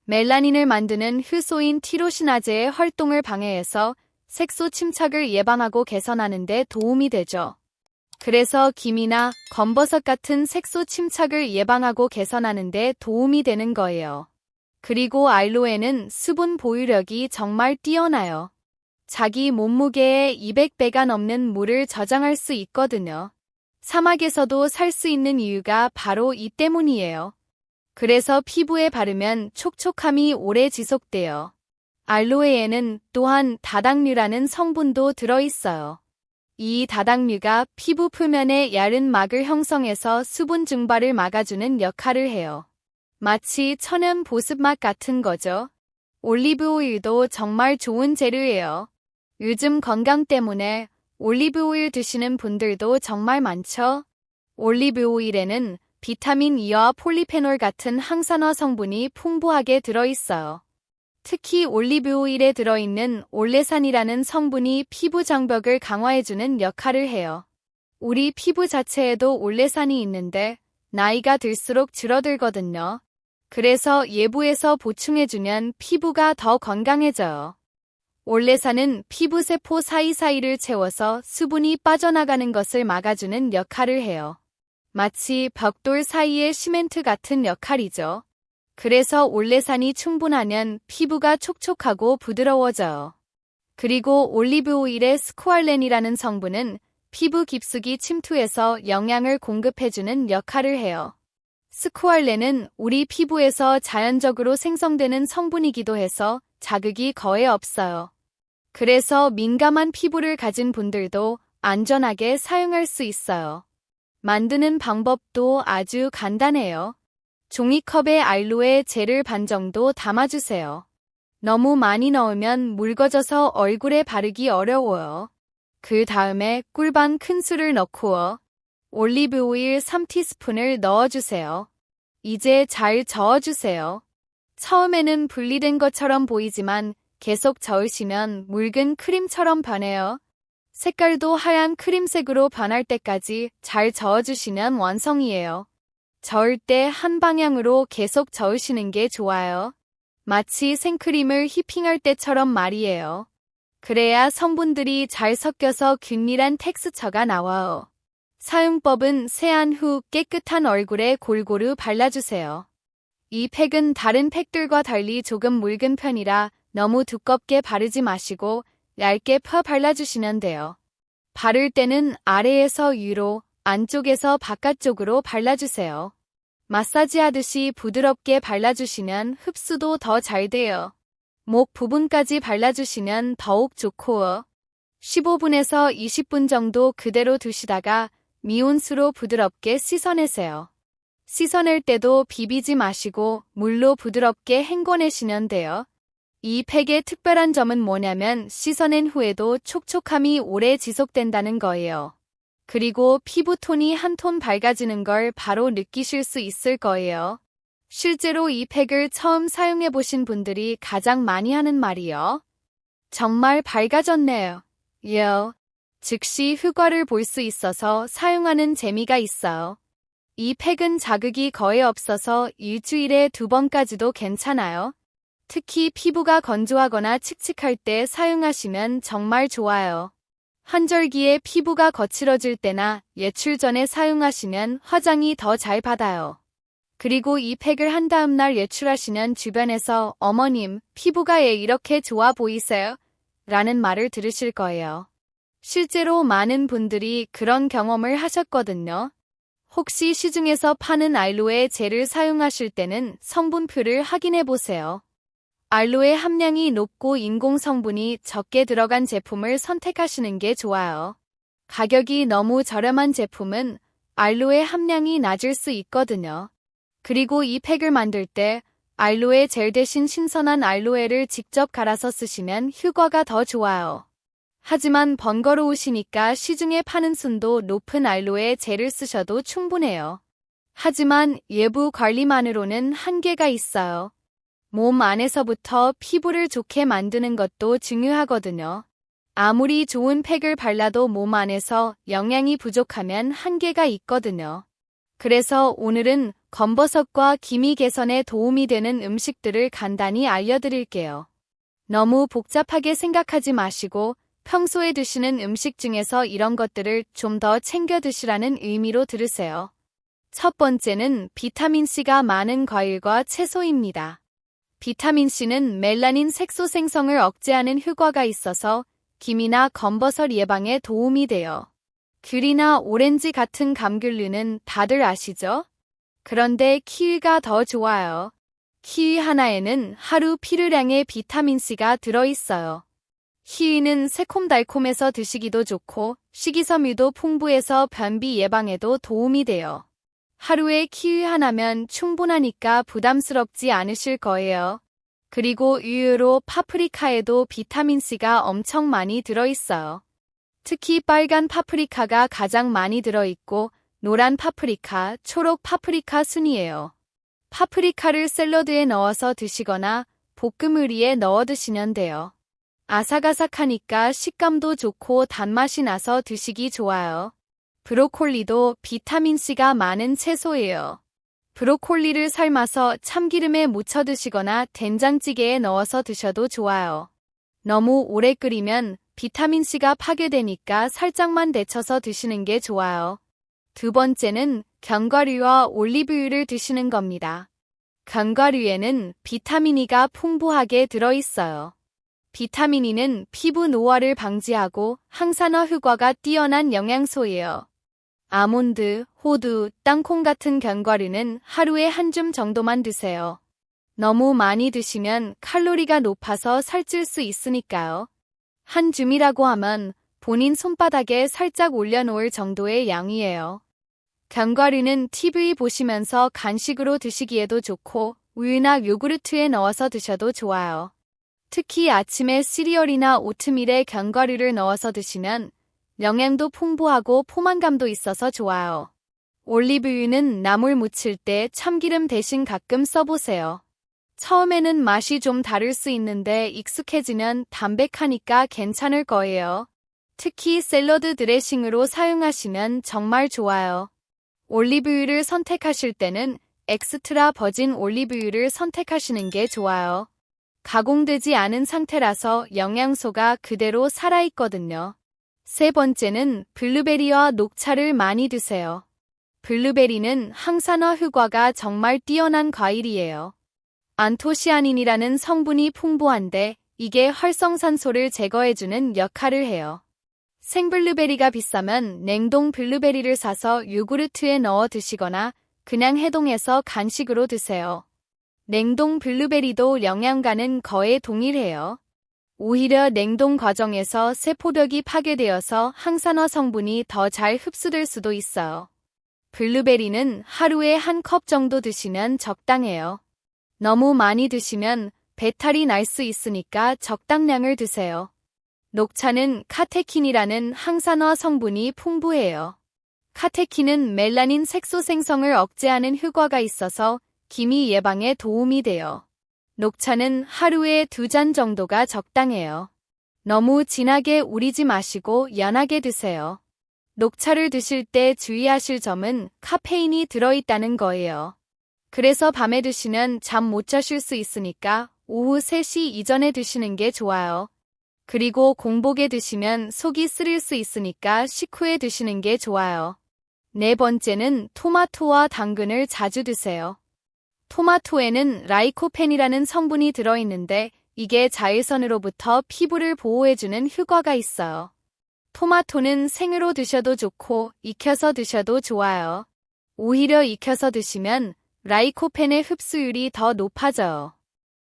A: 멜라닌을 만드는 효소인 티로시나제의 활동을 방해해서 색소 침착을 예방하고 개선하는 데 도움이 되죠. 그래서 김이나 검버섯 같은 색소 침착을 예방하고 개선하는 데 도움이 되는 거예요. 그리고 알로에는 수분 보유력이 정말 뛰어나요. 자기 몸무게의 200배가 넘는 물을 저장할 수 있거든요. 사막에서도 살 수 있는 이유가 바로 이 때문이에요. 그래서 피부에 바르면 촉촉함이 오래 지속돼요. 알로에에는 또한 다당류라는 성분도 들어있어요. 이 다당류가 피부 표면에 얇은 막을 형성해서 수분 증발을 막아주는 역할을 해요. 마치 천연 보습막 같은 거죠. 올리브 오일도 정말 좋은 재료예요. 요즘 건강 때문에 올리브 오일 드시는 분들도 정말 많죠? 올리브 오일에는 비타민 E와 폴리페놀 같은 항산화 성분이 풍부하게 들어있어요. 특히 올리브 오일에 들어있는 올레산이라는 성분이 피부 장벽을 강화해주는 역할을 해요. 우리 피부 자체에도 올레산이 있는데 나이가 들수록 줄어들거든요. 그래서 예부에서 보충해주면 피부가 더 건강해져요. 올레산은 피부세포 사이사이를 채워서 수분이 빠져나가는 것을 막아주는 역할을 해요. 마치 벽돌 사이의 시멘트 같은 역할이죠. 그래서 올레산이 충분하면 피부가 촉촉하고 부드러워져요. 그리고 올리브 오일의 스쿠알렌이라는 성분은 피부 깊숙이 침투해서 영양을 공급해주는 역할을 해요. 스쿠알렌은 우리 피부에서 자연적으로 생성되는 성분이기도 해서 자극이 거의 없어요. 그래서 민감한 피부를 가진 분들도 안전하게 사용할 수 있어요. 만드는 방법도 아주 간단해요. 종이컵에 알로에 젤을 반 정도 담아주세요. 너무 많이 넣으면 묽어져서 얼굴에 바르기 어려워요. 그 다음에 꿀반 큰술을 넣고 올리브 오일 3티스푼을 넣어주세요. 이제 잘 저어주세요. 처음에는 분리된 것처럼 보이지만 계속 저으시면 묽은 크림처럼 변해요. 색깔도 하얀 크림색으로 변할 때까지 잘 저어주시면 완성이에요. 저을 때 한 방향으로 계속 저으시는 게 좋아요. 마치 생크림을 휘핑할 때처럼 말이에요. 그래야 성분들이 잘 섞여서 균일한 텍스처가 나와요. 사용법은 세안 후 깨끗한 얼굴에 골고루 발라주세요. 이 팩은 다른 팩들과 달리 조금 묽은 편이라 너무 두껍게 바르지 마시고 얇게 펴 발라주시면 돼요. 바를 때는 아래에서 위로, 안쪽에서 바깥쪽으로 발라주세요. 마사지하듯이 부드럽게 발라주시면 흡수도 더 잘 돼요. 목 부분까지 발라주시면 더욱 좋고 15분에서 20분 정도 그대로 두시다가 미온수로 부드럽게 씻어내세요. 씻어낼 때도 비비지 마시고 물로 부드럽게 헹궈내시면 돼요. 이 팩의 특별한 점은 뭐냐면 씻어낸 후에도 촉촉함이 오래 지속된다는 거예요. 그리고 피부톤이 한 톤 밝아지는 걸 바로 느끼실 수 있을 거예요. 실제로 이 팩을 처음 사용해보신 분들이 가장 많이 하는 말이요. 정말 밝아졌네요. 즉시 효과를 볼 수 있어서 사용하는 재미가 있어요. 이 팩은 자극이 거의 없어서 일주일에 2번까지도 괜찮아요. 특히 피부가 건조하거나 칙칙할 때 사용하시면 정말 좋아요. 환절기에 피부가 거칠어질 때나 외출 전에 사용하시면 화장이 더 잘 받아요. 그리고 이 팩을 한 다음 날 외출하시면 주변에서 어머님, 피부가 왜 이렇게 좋아 보이세요? 라는 말을 들으실 거예요. 실제로 많은 분들이 그런 경험을 하셨거든요. 혹시 시중에서 파는 알로에 젤을 사용하실 때는 성분표를 확인해 보세요. 알로에 함량이 높고 인공 성분이 적게 들어간 제품을 선택하시는 게 좋아요. 가격이 너무 저렴한 제품은 알로에 함량이 낮을 수 있거든요. 그리고 이 팩을 만들 때 알로에 젤 대신 신선한 알로에를 직접 갈아서 쓰시면 효과가 더 좋아요. 하지만 번거로우시니까 시중에 파는 순도 높은 알로에 젤을 쓰셔도 충분해요. 하지만 예부 관리만으로는 한계가 있어요. 몸 안에서부터 피부를 좋게 만드는 것도 중요하거든요. 아무리 좋은 팩을 발라도 몸 안에서 영양이 부족하면 한계가 있거든요. 그래서 오늘은 검버섯과 기미 개선에 도움이 되는 음식들을 간단히 알려드릴게요. 너무 복잡하게 생각하지 마시고 평소에 드시는 음식 중에서 이런 것들을 좀 더 챙겨 드시라는 의미로 들으세요. 첫 번째는 비타민C가 많은 과일과 채소입니다. 비타민C는 멜라닌 색소 생성을 억제하는 효과가 있어서 기미나 검버섯 예방에 도움이 돼요. 귤이나 오렌지 같은 감귤류는 다들 아시죠? 그런데 키위가 더 좋아요. 키위 하나에는 하루 필요량의 비타민C가 들어있어요. 키위는 새콤달콤해서 드시기도 좋고 식이섬유도 풍부해서 변비 예방에도 도움이 돼요. 하루에 키위 하나면 충분하니까 부담스럽지 않으실 거예요. 그리고 의외로 파프리카에도 비타민C가 엄청 많이 들어있어요. 특히 빨간 파프리카가 가장 많이 들어있고 노란 파프리카, 초록 파프리카 순이에요. 파프리카를 샐러드에 넣어서 드시거나 볶음 요리에 넣어 드시면 돼요. 아삭아삭하니까 식감도 좋고 단맛이 나서 드시기 좋아요. 브로콜리도 비타민C가 많은 채소예요. 브로콜리를 삶아서 참기름에 묻혀 드시거나 된장찌개에 넣어서 드셔도 좋아요. 너무 오래 끓이면 비타민C가 파괴되니까 살짝만 데쳐서 드시는 게 좋아요. 두 번째는 견과류와 올리브유를 드시는 겁니다. 견과류에는 비타민 E가 풍부하게 들어있어요. 비타민 E는 피부 노화를 방지하고 항산화 효과가 뛰어난 영양소예요. 아몬드, 호두, 땅콩 같은 견과류는 하루에 한 줌 정도만 드세요. 너무 많이 드시면 칼로리가 높아서 살찔 수 있으니까요. 한 줌이라고 하면 본인 손바닥에 살짝 올려놓을 정도의 양이에요. 견과류는 TV 보시면서 간식으로 드시기에도 좋고 우유나 요구르트에 넣어서 드셔도 좋아요. 특히 아침에 시리얼이나 오트밀에 견과류를 넣어서 드시면 영양도 풍부하고 포만감도 있어서 좋아요. 올리브유는 나물 무칠 때 참기름 대신 가끔 써보세요. 처음에는 맛이 좀 다를 수 있는데 익숙해지면 담백하니까 괜찮을 거예요. 특히 샐러드 드레싱으로 사용하시면 정말 좋아요. 올리브유를 선택하실 때는 엑스트라 버진 올리브유를 선택하시는 게 좋아요. 가공되지 않은 상태라서 영양소가 그대로 살아있거든요. 세 번째는 블루베리와 녹차를 많이 드세요. 블루베리는 항산화 효과가 정말 뛰어난 과일이에요. 안토시아닌이라는 성분이 풍부한데 이게 활성산소를 제거해주는 역할을 해요. 생블루베리가 비싸면 냉동 블루베리를 사서 요구르트에 넣어 드시거나 그냥 해동해서 간식으로 드세요. 냉동 블루베리도 영양가는 거의 동일해요. 오히려 냉동 과정에서 세포벽이 파괴되어서 항산화 성분이 더 잘 흡수될 수도 있어요. 블루베리는 하루에 한 컵 정도 드시면 적당해요. 너무 많이 드시면 배탈이 날 수 있으니까 적당량을 드세요. 녹차는 카테킨이라는 항산화 성분이 풍부해요. 카테킨은 멜라닌 색소 생성을 억제하는 효과가 있어서 기미 예방에 도움이 돼요. 녹차는 하루에 2잔 정도가 적당해요. 너무 진하게 우리지 마시고 연하게 드세요. 녹차를 드실 때 주의하실 점은 카페인이 들어있다는 거예요. 그래서 밤에 드시면 잠 못 자실 수 있으니까 오후 3시 이전에 드시는 게 좋아요. 그리고 공복에 드시면 속이 쓰릴 수 있으니까 식후에 드시는 게 좋아요. 네 번째는 토마토와 당근을 자주 드세요. 토마토에는 라이코펜이라는 성분이 들어있는데 이게 자외선으로부터 피부를 보호해주는 효과가 있어요. 토마토는 생으로 드셔도 좋고 익혀서 드셔도 좋아요. 오히려 익혀서 드시면 라이코펜의 흡수율이 더 높아져요.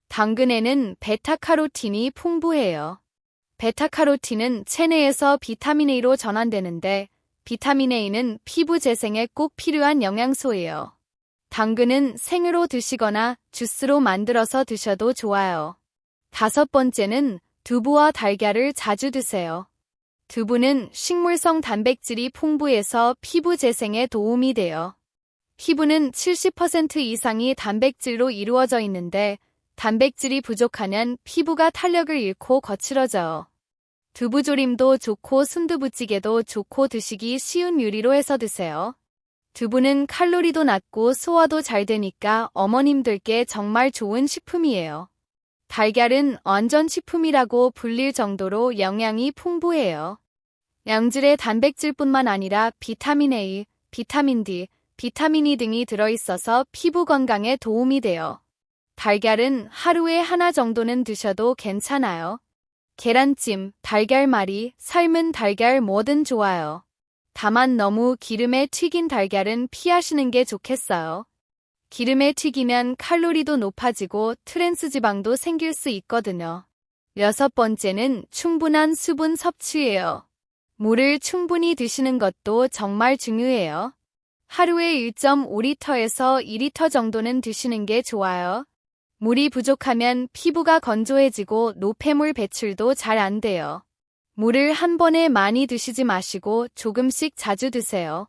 A: 당근에는 베타카로틴이 풍부해요. 베타카로틴은 체내에서 비타민 A로 전환되는데 비타민 A는 피부 재생에 꼭 필요한 영양소예요. 당근은 생으로 드시거나 주스로 만들어서 드셔도 좋아요. 5번째는 두부와 달걀을 자주 드세요. 두부는 식물성 단백질이 풍부해서 피부 재생에 도움이 돼요. 피부는 70% 이상이 단백질로 이루어져 있는데 단백질이 부족하면 피부가 탄력을 잃고 거칠어져요. 두부조림도 좋고 순두부찌개도 좋고 드시기 쉬운 요리로 해서 드세요. 두부는 칼로리도 낮고 소화도 잘 되니까 어머님들께 정말 좋은 식품이에요. 달걀은 완전 식품이라고 불릴 정도로 영양이 풍부해요. 양질의 단백질뿐만 아니라 비타민 A, 비타민 D, 비타민 E 등이 들어있어서 피부 건강에 도움이 돼요. 달걀은 하루에 하나 정도는 드셔도 괜찮아요. 계란찜, 달걀말이, 삶은 달걀 뭐든 좋아요. 다만 너무 기름에 튀긴 달걀은 피하시는 게 좋겠어요. 기름에 튀기면 칼로리도 높아지고 트랜스 지방도 생길 수 있거든요. 6번째는 충분한 수분 섭취예요. 물을 충분히 드시는 것도 정말 중요해요. 하루에 1.5리터에서 2리터 정도는 드시는 게 좋아요. 물이 부족하면 피부가 건조해지고 노폐물 배출도 잘 안 돼요. 물을 한 번에 많이 드시지 마시고 조금씩 자주 드세요.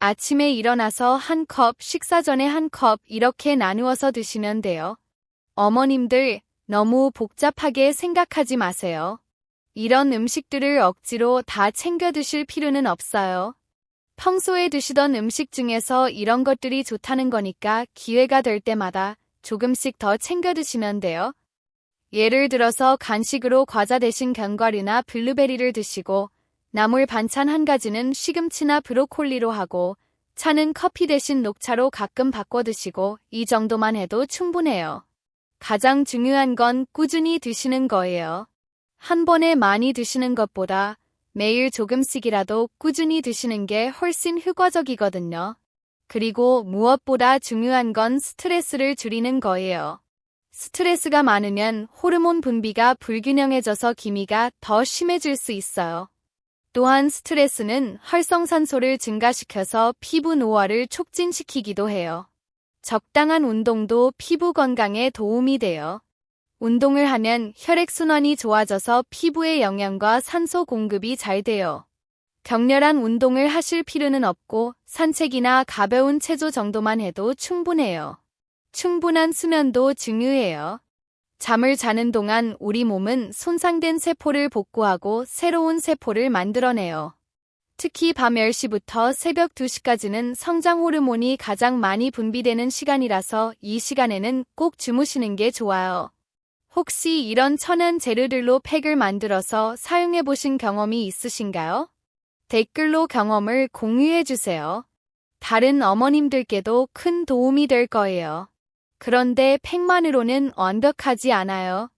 A: 아침에 일어나서 한 컵, 식사 전에 한 컵 이렇게 나누어서 드시면 돼요. 어머님들 너무 복잡하게 생각하지 마세요. 이런 음식들을 억지로 다 챙겨 드실 필요는 없어요. 평소에 드시던 음식 중에서 이런 것들이 좋다는 거니까 기회가 될 때마다 조금씩 더 챙겨 드시면 돼요. 예를 들어서 간식으로 과자 대신 견과류나 블루베리를 드시고 나물 반찬 한 가지는 시금치나 브로콜리로 하고 차는 커피 대신 녹차로 가끔 바꿔 드시고 이 정도만 해도 충분해요. 가장 중요한 건 꾸준히 드시는 거예요. 한 번에 많이 드시는 것보다 매일 조금씩이라도 꾸준히 드시는 게 훨씬 효과적이거든요. 그리고 무엇보다 중요한 건 스트레스를 줄이는 거예요. 스트레스가 많으면 호르몬 분비가 불균형해져서 기미가 더 심해질 수 있어요. 또한 스트레스는 활성산소를 증가시켜서 피부 노화를 촉진시키기도 해요. 적당한 운동도 피부 건강에 도움이 돼요. 운동을 하면 혈액순환이 좋아져서 피부의 영양과 산소 공급이 잘 돼요. 격렬한 운동을 하실 필요는 없고 산책이나 가벼운 체조 정도만 해도 충분해요. 충분한 수면도 중요해요. 잠을 자는 동안 우리 몸은 손상된 세포를 복구하고 새로운 세포를 만들어내요. 특히 밤 10시부터 새벽 2시까지는 성장 호르몬이 가장 많이 분비되는 시간이라서 이 시간에는 꼭 주무시는 게 좋아요. 혹시 이런 천연 재료들로 팩을 만들어서 사용해 보신 경험이 있으신가요? 댓글로 경험을 공유해 주세요. 다른 어머님들께도 큰 도움이 될 거예요. 그런데 팩만으로는 완벽하지 않아요.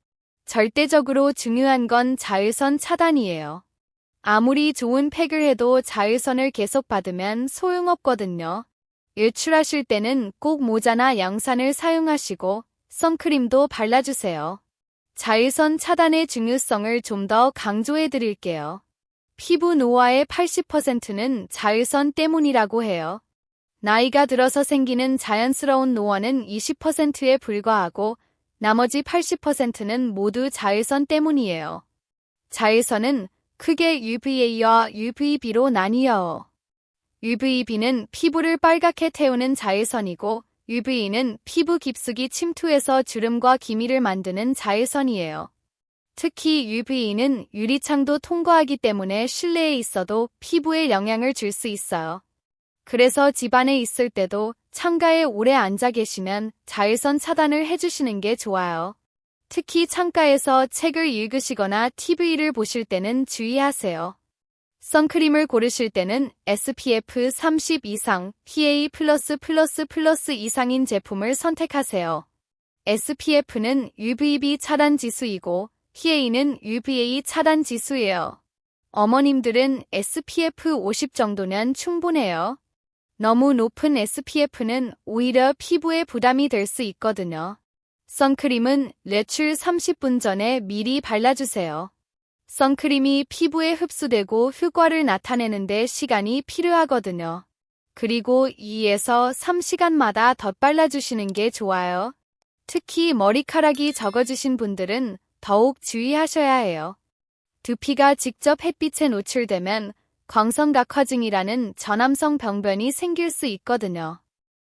A: 절대적으로 중요한 건 자외선 차단이에요. 아무리 좋은 팩을 해도 자외선을 계속 받으면 소용없거든요. 외출하실 때는 꼭 모자나 양산을 사용하시고 선크림도 발라주세요. 자외선 차단의 중요성을 좀 더 강조해 드릴게요. 피부 노화의 80%는 자외선 때문이라고 해요. 나이가 들어서 생기는 자연스러운 노화는 20%에 불과하고 나머지 80%는 모두 자외선 때문이에요. 자외선은 크게 UVA와 UVB로 나뉘어요. UVB는 피부를 빨갛게 태우는 자외선이고 UV는 피부 깊숙이 침투해서 주름과 기미를 만드는 자외선이에요. 특히 UV는 유리창도 통과하기 때문에 실내에 있어도 피부에 영향을 줄 수 있어요. 그래서 집안에 있을 때도 창가에 오래 앉아 계시면 자외선 차단을 해주시는 게 좋아요. 특히 창가에서 책을 읽으시거나 TV를 보실 때는 주의하세요. 선크림을 고르실 때는 SPF 30 이상, PA+++ 이상인 제품을 선택하세요. SPF는 UVB 차단 지수이고 PA는 UVA 차단 지수예요. 어머님들은 SPF 50 정도면 충분해요. 너무 높은 SPF는 오히려 피부에 부담이 될 수 있거든요. 선크림은 외출 30분 전에 미리 발라주세요. 선크림이 피부에 흡수되고 효과를 나타내는데 시간이 필요하거든요. 그리고 2에서 3시간마다 덧발라주시는 게 좋아요. 특히 머리카락이 적어지신 분들은 더욱 주의하셔야 해요. 두피가 직접 햇빛에 노출되면 광선각화증이라는 저남성 병변이 생길 수 있거든요.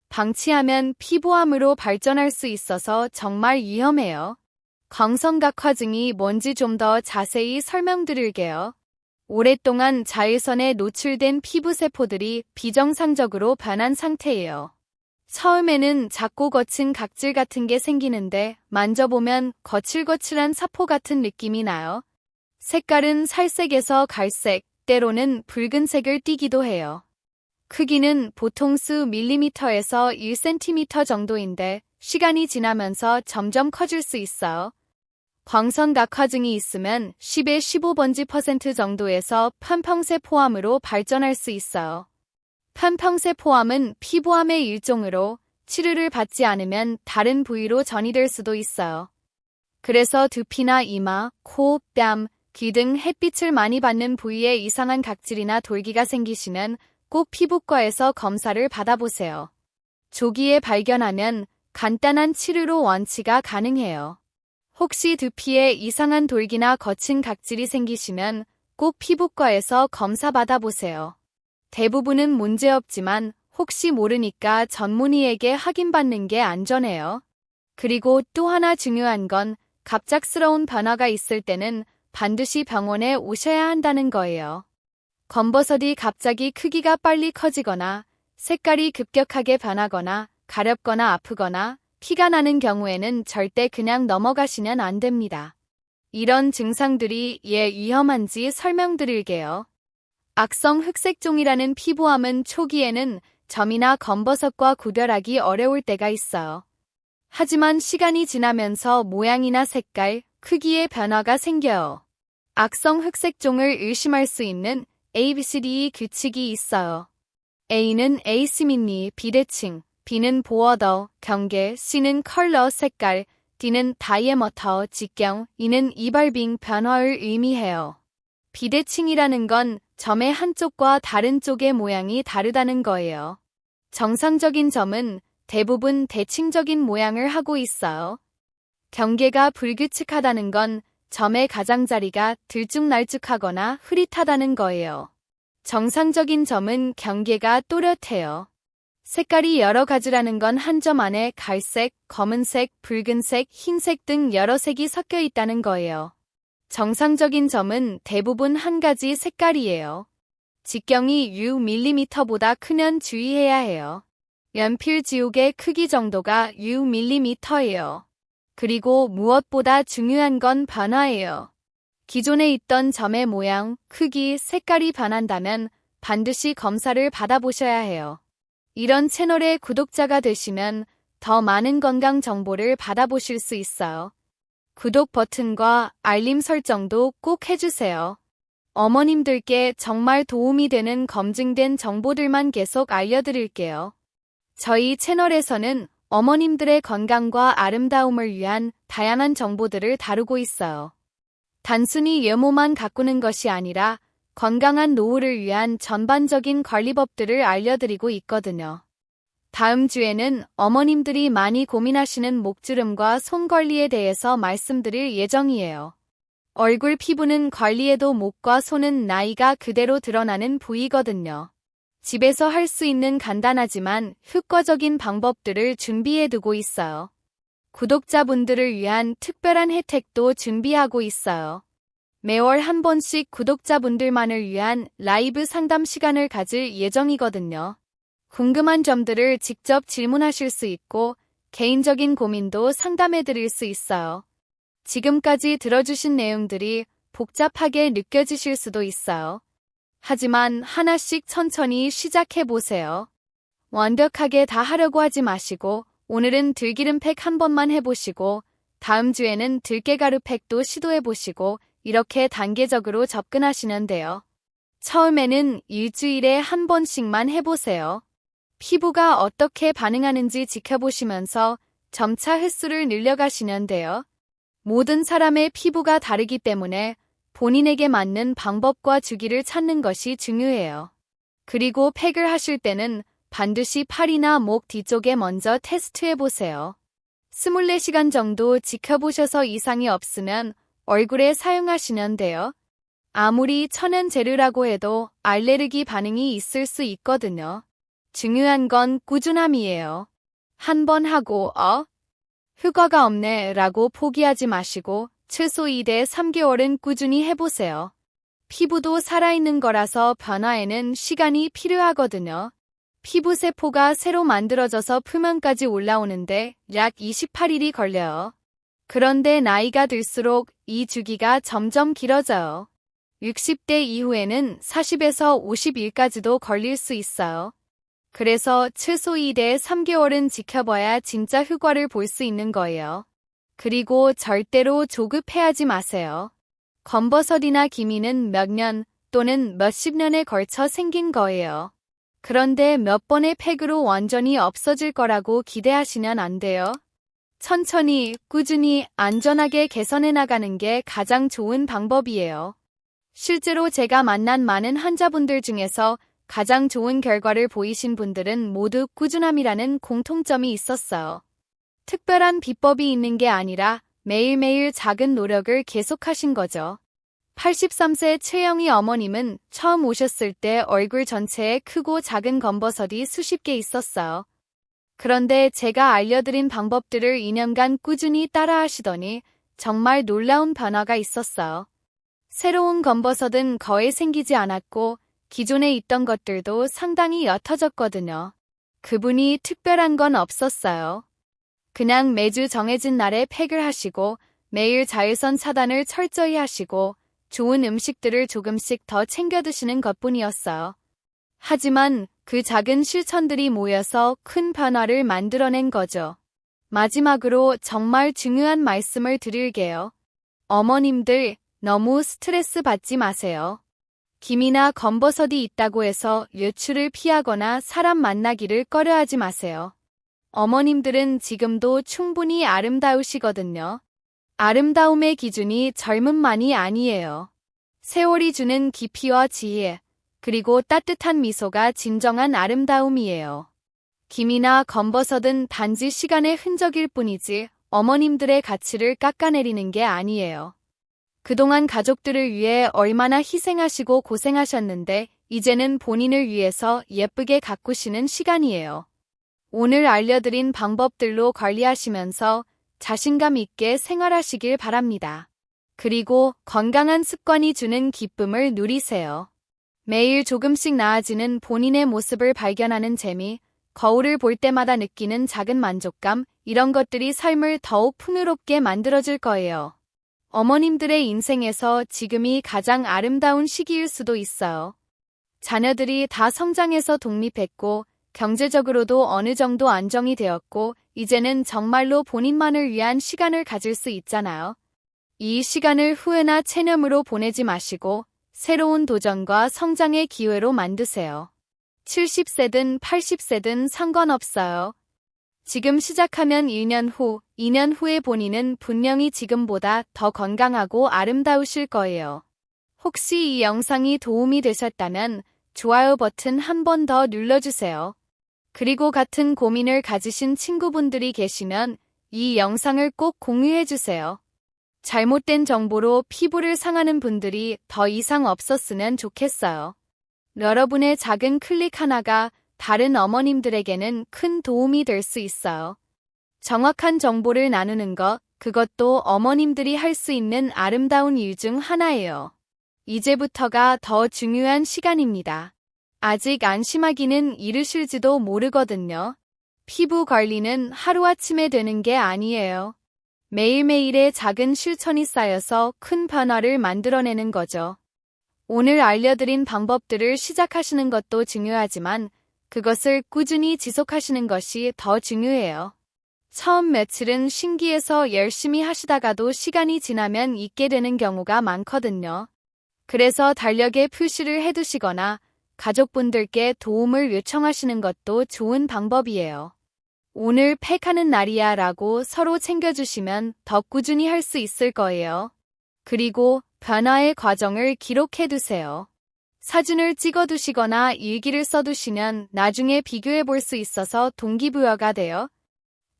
A: 방치하면 피부암으로 발전할 수 있어서 정말 위험해요. 광선각화증이 뭔지 좀 더 자세히 설명드릴게요. 오랫동안 자외선에 노출된 피부세포들이 비정상적으로 변한 상태예요. 처음에는 작고 거친 각질 같은 게 생기는데 만져보면 거칠거칠한 사포 같은 느낌이 나요. 색깔은 살색에서 갈색, 때로는 붉은색을 띠기도 해요. 크기는 보통 수 밀리미터에서 1cm 정도인데 시간이 지나면서 점점 커질 수 있어요. 광선각화증이 있으면 10에 15번지% 정도에서 편평세포암으로 발전할 수 있어요. 편평세포암은 피부암의 일종으로 치료를 받지 않으면 다른 부위로 전이될 수도 있어요. 그래서 두피나 이마, 코, 뺨, 귀 등 햇빛을 많이 받는 부위에 이상한 각질이나 돌기가 생기시면 꼭 피부과에서 검사를 받아보세요. 조기에 발견하면 간단한 치료로 완치가 가능해요. 혹시 두피에 이상한 돌기나 거친 각질이 생기시면 꼭 피부과에서 검사 받아보세요. 대부분은 문제없지만 혹시 모르니까 전문의에게 확인받는 게 안전해요. 그리고 또 하나 중요한 건 갑작스러운 변화가 있을 때는 반드시 병원에 오셔야 한다는 거예요. 검버섯이 갑자기 크기가 빨리 커지거나 색깔이 급격하게 변하거나 가렵거나 아프거나 피가 나는 경우에는 절대 그냥 넘어가시면 안 됩니다. 이런 증상들이 위험한지 설명드릴게요. 악성 흑색종이라는 피부암은 초기에는 점이나 검버섯과 구별하기 어려울 때가 있어요. 하지만 시간이 지나면서 모양이나 색깔, 크기의 변화가 생겨요. 악성 흑색종을 의심할 수 있는 ABCD 규칙이 있어요. A는 에이시민리, 비대칭, B는 보어더, 경계, C는 컬러, 색깔, D는 다이애머터, 직경, E는 이발빙, 변화를 의미해요. 비대칭이라는 건 점의 한쪽과 다른 쪽의 모양이 다르다는 거예요. 정상적인 점은 대부분 대칭적인 모양을 하고 있어요. 경계가 불규칙하다는 건 점의 가장자리가 들쭉날쭉하거나 흐릿하다는 거예요. 정상적인 점은 경계가 또렷해요. 색깔이 여러 가지라는 건 한 점 안에 갈색, 검은색, 붉은색, 흰색 등 여러 색이 섞여 있다는 거예요. 정상적인 점은 대부분 한 가지 색깔이에요. 직경이 6mm보다 크면 주의해야 해요. 연필 지우개 크기 정도가 6mm예요. 그리고 무엇보다 중요한 건 변화예요. 기존에 있던 점의 모양, 크기, 색깔이 변한다면 반드시 검사를 받아보셔야 해요. 이런 채널의 구독자가 되시면 더 많은 건강 정보를 받아보실 수 있어요. 구독 버튼과 알림 설정도 꼭 해주세요. 어머님들께 정말 도움이 되는 검증된 정보들만 계속 알려드릴게요. 저희 채널에서는 어머님들의 건강과 아름다움을 위한 다양한 정보들을 다루고 있어요. 단순히 외모만 가꾸는 것이 아니라 건강한 노후를 위한 전반적인 관리법들을 알려드리고 있거든요. 다음 주에는 어머님들이 많이 고민하시는 목주름과 손 관리에 대해서 말씀드릴 예정이에요. 얼굴 피부는 관리해도 목과 손은 나이가 그대로 드러나는 부위거든요. 집에서 할 수 있는 간단하지만 효과적인 방법들을 준비해두고 있어요. 구독자분들을 위한 특별한 혜택도 준비하고 있어요. 매월 한 번씩 구독자분들만을 위한 라이브 상담 시간을 가질 예정이거든요. 궁금한 점들을 직접 질문하실 수 있고 개인적인 고민도 상담해드릴 수 있어요. 지금까지 들어주신 내용들이 복잡하게 느껴지실 수도 있어요. 하지만 하나씩 천천히 시작해보세요. 완벽하게 다 하려고 하지 마시고 오늘은 들기름팩 한 번만 해보시고 다음 주에는 들깨가루팩도 시도해보시고 이렇게 단계적으로 접근하시면 돼요. 처음에는 일주일에 한 번씩만 해보세요. 피부가 어떻게 반응하는지 지켜보시면서 점차 횟수를 늘려가시면 돼요. 모든 사람의 피부가 다르기 때문에 본인에게 맞는 방법과 주기를 찾는 것이 중요해요. 그리고 팩을 하실 때는 반드시 팔이나 목 뒤쪽에 먼저 테스트해보세요. 24시간 정도 지켜보셔서 이상이 없으면 얼굴에 사용하시면 돼요. 아무리 천연 재료라고 해도 알레르기 반응이 있을 수 있거든요. 중요한 건 꾸준함이에요. 한 번 하고 효과가 없네 라고 포기하지 마시고 최소 2대 3개월은 꾸준히 해보세요. 피부도 살아있는 거라서 변화에는 시간이 필요하거든요. 피부 세포가 새로 만들어져서 표면까지 올라오는데 약 28일이 걸려요. 그런데 나이가 들수록 이 주기가 점점 길어져요. 60대 이후에는 40에서 50일까지도 걸릴 수 있어요. 그래서 최소 2대 3개월은 지켜봐야 진짜 효과를 볼 수 있는 거예요. 그리고 절대로 조급해하지 마세요. 검버섯이나 기미는 몇 년 또는 몇십 년에 걸쳐 생긴 거예요. 그런데 몇 번의 팩으로 완전히 없어질 거라고 기대하시면 안 돼요. 천천히, 꾸준히, 안전하게 개선해 나가는 게 가장 좋은 방법이에요. 실제로 제가 만난 많은 환자분들 중에서 가장 좋은 결과를 보이신 분들은 모두 꾸준함이라는 공통점이 있었어요. 특별한 비법이 있는 게 아니라 매일매일 작은 노력을 계속하신 거죠. 83세 최영희 어머님은 처음 오셨을 때 얼굴 전체에 크고 작은 검버섯이 수십 개 있었어요. 그런데 제가 알려드린 방법들을 2년간 꾸준히 따라하시더니 정말 놀라운 변화가 있었어요. 새로운 검버섯은 거의 생기지 않았고 기존에 있던 것들도 상당히 옅어졌거든요. 그분이 특별한 건 없었어요. 그냥 매주 정해진 날에 팩을 하시고 매일 자외선 차단을 철저히 하시고 좋은 음식들을 조금씩 더 챙겨 드시는 것뿐이었어요. 하지만 그 작은 실천들이 모여서 큰 변화를 만들어낸 거죠. 마지막으로 정말 중요한 말씀을 드릴게요. 어머님들, 너무 스트레스 받지 마세요. 기미나 검버섯이 있다고 해서 외출을 피하거나 사람 만나기를 꺼려하지 마세요. 어머님들은 지금도 충분히 아름다우시거든요. 아름다움의 기준이 젊음만이 아니에요. 세월이 주는 깊이와 지혜, 그리고 따뜻한 미소가 진정한 아름다움이에요. 기미나 검버섯은 단지 시간의 흔적일 뿐이지 어머님들의 가치를 깎아내리는 게 아니에요. 그동안 가족들을 위해 얼마나 희생하시고 고생하셨는데 이제는 본인을 위해서 예쁘게 가꾸시는 시간이에요. 오늘 알려드린 방법들로 관리하시면서 자신감 있게 생활하시길 바랍니다. 그리고 건강한 습관이 주는 기쁨을 누리세요. 매일 조금씩 나아지는 본인의 모습을 발견하는 재미, 거울을 볼 때마다 느끼는 작은 만족감, 이런 것들이 삶을 더욱 풍요롭게 만들어줄 거예요. 어머님들의 인생에서 지금이 가장 아름다운 시기일 수도 있어요. 자녀들이 다 성장해서 독립했고, 경제적으로도 어느 정도 안정이 되었고, 이제는 정말로 본인만을 위한 시간을 가질 수 있잖아요. 이 시간을 후회나 체념으로 보내지 마시고, 새로운 도전과 성장의 기회로 만드세요. 70세든 80세든 상관없어요. 지금 시작하면 1년 후, 2년 후의 본인은 분명히 지금보다 더 건강하고 아름다우실 거예요. 혹시 이 영상이 도움이 되셨다면 좋아요 버튼 한 번 더 눌러주세요. 그리고 같은 고민을 가지신 친구분들이 계시면 이 영상을 꼭 공유해주세요. 잘못된 정보로 피부를 상하는 분들이 더 이상 없었으면 좋겠어요. 여러분의 작은 클릭 하나가 다른 어머님들에게는 큰 도움이 될 수 있어요. 정확한 정보를 나누는 것, 그것도 어머님들이 할 수 있는 아름다운 일 중 하나예요. 이제부터가 더 중요한 시간입니다. 아직 안심하기는 이르실지도 모르거든요. 피부 관리는 하루아침에 되는 게 아니에요. 매일매일의 작은 실천이 쌓여서 큰 변화를 만들어내는 거죠. 오늘 알려드린 방법들을 시작하시는 것도 중요하지만 그것을 꾸준히 지속하시는 것이 더 중요해요. 처음 며칠은 신기해서 열심히 하시다가도 시간이 지나면 잊게 되는 경우가 많거든요. 그래서 달력에 표시를 해두시거나 가족분들께 도움을 요청하시는 것도 좋은 방법이에요. 오늘 팩하는 날이야 라고 서로 챙겨주시면 더 꾸준히 할 수 있을 거예요. 그리고 변화의 과정을 기록해두세요. 사진을 찍어두시거나 일기를 써두시면 나중에 비교해 볼 수 있어서 동기부여가 돼요.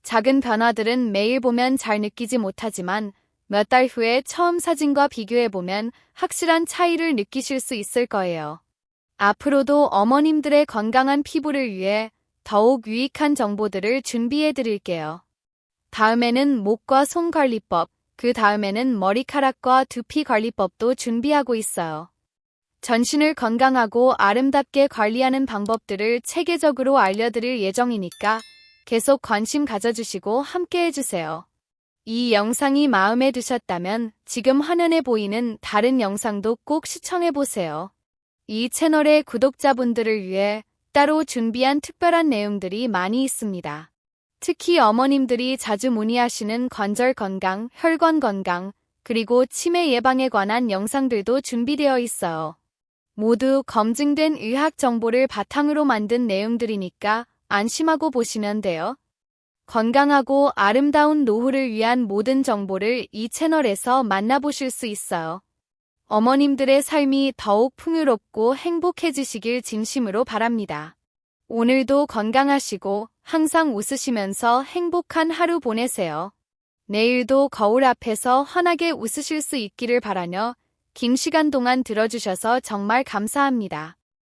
A: 작은 변화들은 매일 보면 잘 느끼지 못하지만 몇 달 후에 처음 사진과 비교해 보면 확실한 차이를 느끼실 수 있을 거예요. 앞으로도 어머님들의 건강한 피부를 위해 더욱 유익한 정보들을 준비해 드릴게요. 다음에는 목과 손 관리법, 그 다음에는 머리카락과 두피 관리법도 준비하고 있어요. 전신을 건강하고 아름답게 관리하는 방법들을 체계적으로 알려드릴 예정이니까 계속 관심 가져주시고 함께 해주세요. 이 영상이 마음에 드셨다면 지금 화면에 보이는 다른 영상도 꼭 시청해보세요. 이 채널의 구독자분들을 위해 따로 준비한 특별한 내용들이 많이 있습니다. 특히 어머님들이 자주 문의하시는 관절 건강, 혈관 건강, 그리고 치매 예방에 관한 영상들도 준비되어 있어요. 모두 검증된 의학 정보를 바탕으로 만든 내용들이니까 안심하고 보시면 돼요. 건강하고 아름다운 노후를 위한 모든 정보를 이 채널에서 만나보실 수 있어요. 어머님들의 삶이 더욱 풍요롭고 행복해지시길 진심으로 바랍니다. 오늘도 건강하시고 항상 웃으시면서 행복한 하루 보내세요. 내일도 거울 앞에서 환하게 웃으실 수 있기를 바라며 긴 시간 동안 들어주셔서 정말 감사합니다.